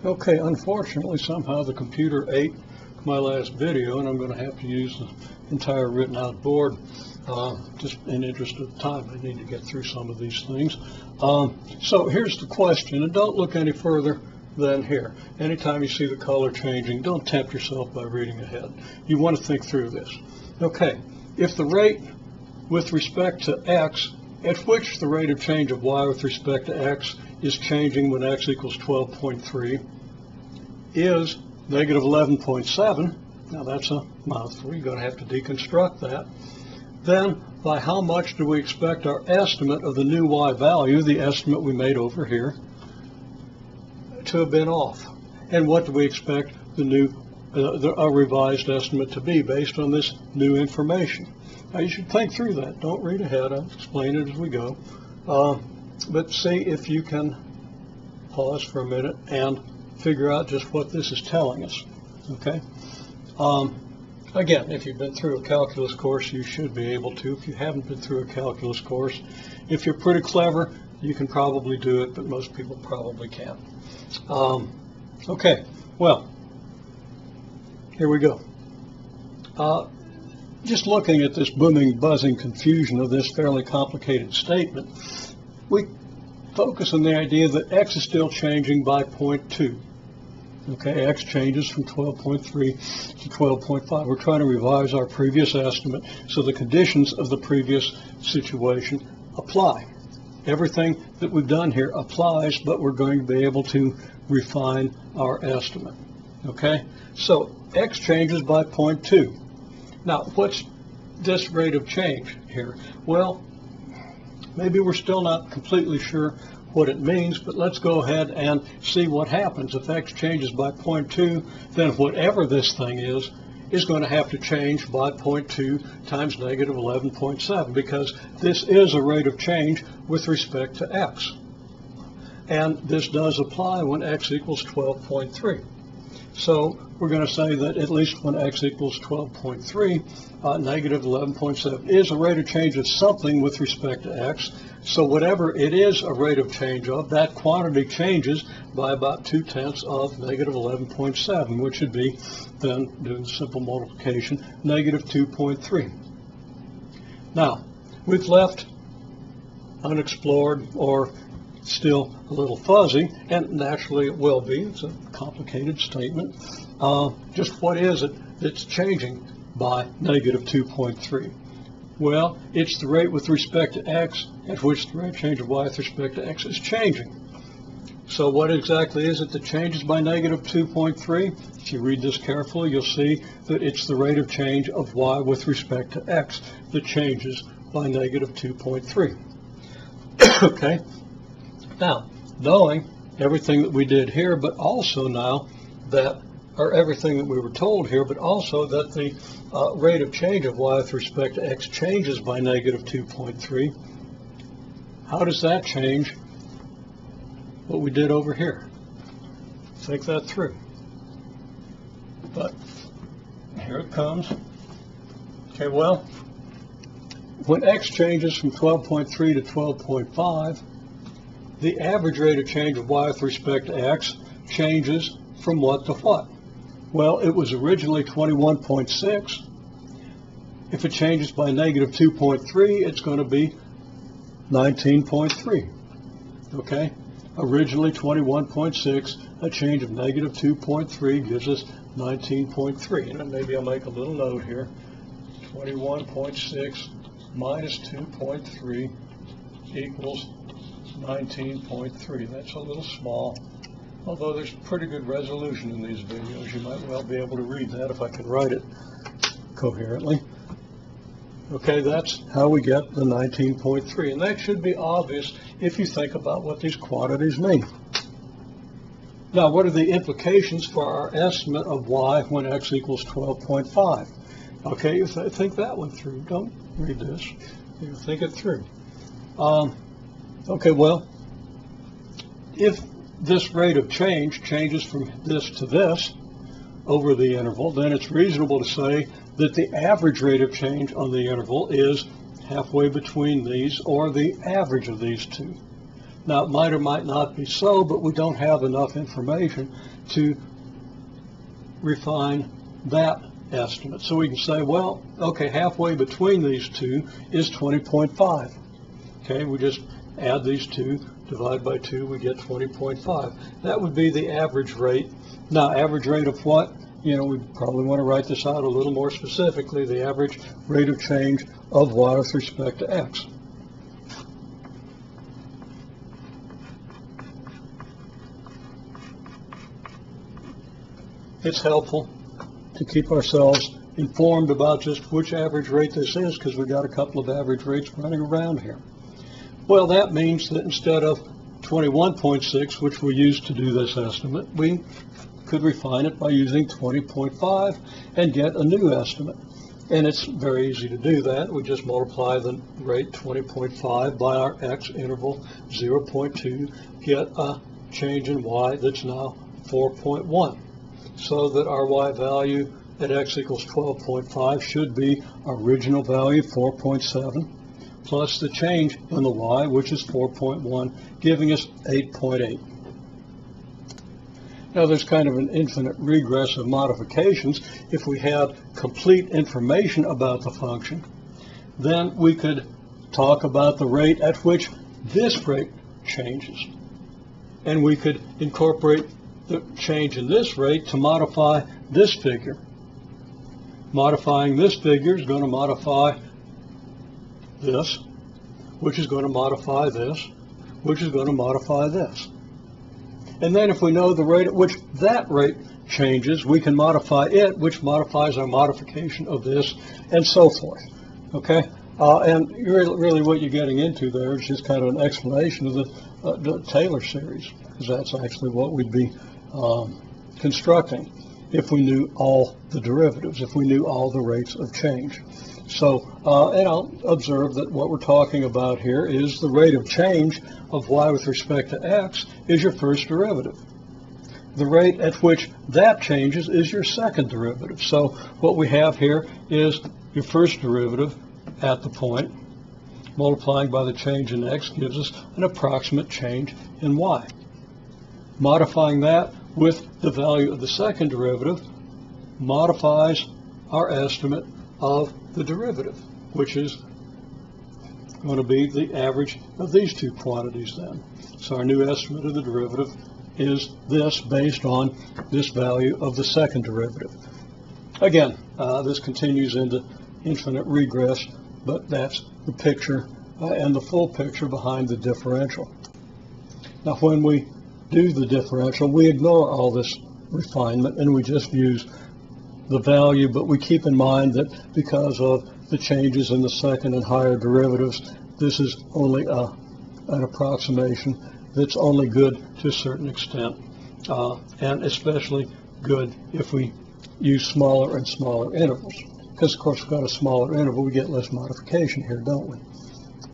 Okay, unfortunately, somehow the computer ate my last video, and I'm going to have to use the entire written out board just in interest of time. I need to get through some of these things. So here's the question, and don't look any further than here. Anytime you see the color changing, don't tempt yourself by reading ahead. You want to think through this. Okay, if the rate with respect to x, at which the rate of change of y with respect to x is changing when x equals 12.3, is negative 11.7, now that's a mouthful, you're going to have to deconstruct that, then by how much do we expect our estimate of the new y value, the estimate we made over here, to have been off? And what do we expect a revised estimate to be based on this new information? Now you should think through that. Don't read ahead. I'll explain it as we go. But see if you can pause for a minute and figure out just what this is telling us. Okay? Again, if you've been through a calculus course, you should be able to. If you haven't been through a calculus course, if you're pretty clever, you can probably do it, but most people probably can't. Okay, well, here we go. Just looking at this booming, buzzing confusion of this fairly complicated statement, we focus on the idea that x is still changing by 0.2. Okay, x changes from 12.3 to 12.5. We're trying to revise our previous estimate so the conditions of the previous situation apply. Everything that we've done here applies, but we're going to be able to refine our estimate. Okay, so x changes by 0.2. Now, what's this rate of change here? Well, maybe we're still not completely sure what it means, but let's go ahead and see what happens. If x changes by 0.2, then whatever this thing is going to have to change by 0.2 times negative 11.7, because this is a rate of change with respect to x. And this does apply when x equals 12.3. So we're going to say that at least when x equals 12.3, negative 11.7 is a rate of change of something with respect to x. So whatever it is a rate of change of, that quantity changes by about 2/10 of negative 11.7, which would be, then doing simple multiplication, negative 2.3. Now, we've left unexplored or still a little fuzzy, and naturally it will be. It's a complicated statement. Just what is it that's changing by negative 2.3? Well, it's the rate with respect to x at which the rate of change of y with respect to x is changing. So what exactly is it that changes by negative 2.3? If you read this carefully, you'll see that it's the rate of change of y with respect to x that changes by negative 2.3. Okay? Now, knowing everything that we did here, but also now that, or everything that we were told here, but also that the rate of change of y with respect to x changes by negative 2.3, how does that change what we did over here? Think that through. But here it comes. Okay, well, when x changes from 12.3 to 12.5, the average rate of change of y with respect to x changes from what to what? Well, it was originally 21.6. If it changes by negative 2.3, it's going to be 19.3. Okay? Originally 21.6, a change of negative 2.3 gives us 19.3. And maybe I'll make a little note here. 21.6 minus 2.3 equals 19.3. That's a little small, although there's pretty good resolution in these videos. You might well be able to read that if I can write it coherently. Okay, that's how we get the 19.3, and that should be obvious if you think about what these quantities mean. Now, what are the implications for our estimate of y when x equals 12.5? Okay, you think that one through. Don't read this. You think it through. Okay, well, if this rate of change changes from this to this over the interval, then it's reasonable to say that the average rate of change on the interval is halfway between these, or the average of these two. Now, it might or might not be so, but we don't have enough information to refine that estimate. So we can say, well, okay, halfway between these two is 20.5. Okay, we just add these two, divide by 2, we get 20.5. That would be the average rate. Now, average rate of what? You know, we probably want to write this out a little more specifically, the average rate of change of y with respect to x. It's helpful to keep ourselves informed about just which average rate this is, because we've got a couple of average rates running around here. Well, that means that instead of 21.6, which we used to do this estimate, we could refine it by using 20.5 and get a new estimate. And it's very easy to do that. We just multiply the rate 20.5 by our x interval 0.2, get a change in y that's now 4.1. So that our y value at x equals 12.5 should be our original value, 4.7, plus the change in the y, which is 4.1, giving us 8.8. Now, there's kind of an infinite regress of modifications. If we had complete information about the function, then we could talk about the rate at which this rate changes. And we could incorporate the change in this rate to modify this figure. Modifying this figure is going to modify this, which is going to modify this, which is going to modify this. And then if we know the rate at which that rate changes, we can modify it, which modifies our modification of this, and so forth. Okay? And really what you're getting into there is just kind of an explanation of the Taylor series, because that's actually what we'd be constructing if we knew all the derivatives, if we knew all the rates of change. So, and I'll observe that what we're talking about here is the rate of change of y with respect to x is your first derivative. The rate at which that changes is your second derivative. So what we have here is your first derivative at the point, multiplying by the change in x gives us an approximate change in y. Modifying that with the value of the second derivative modifies our estimate of the derivative, which is going to be the average of these two quantities then. So our new estimate of the derivative is this based on this value of the second derivative. Again, this continues into infinite regress, but that's the picture and the full picture behind the differential. Now, when we do the differential, we ignore all this refinement and we just use the value, but we keep in mind that because of the changes in the second and higher derivatives, this is only an approximation that's only good to a certain extent, and especially good if we use smaller and smaller intervals. Because, of course, we've got a smaller interval, we get less modification here, don't we?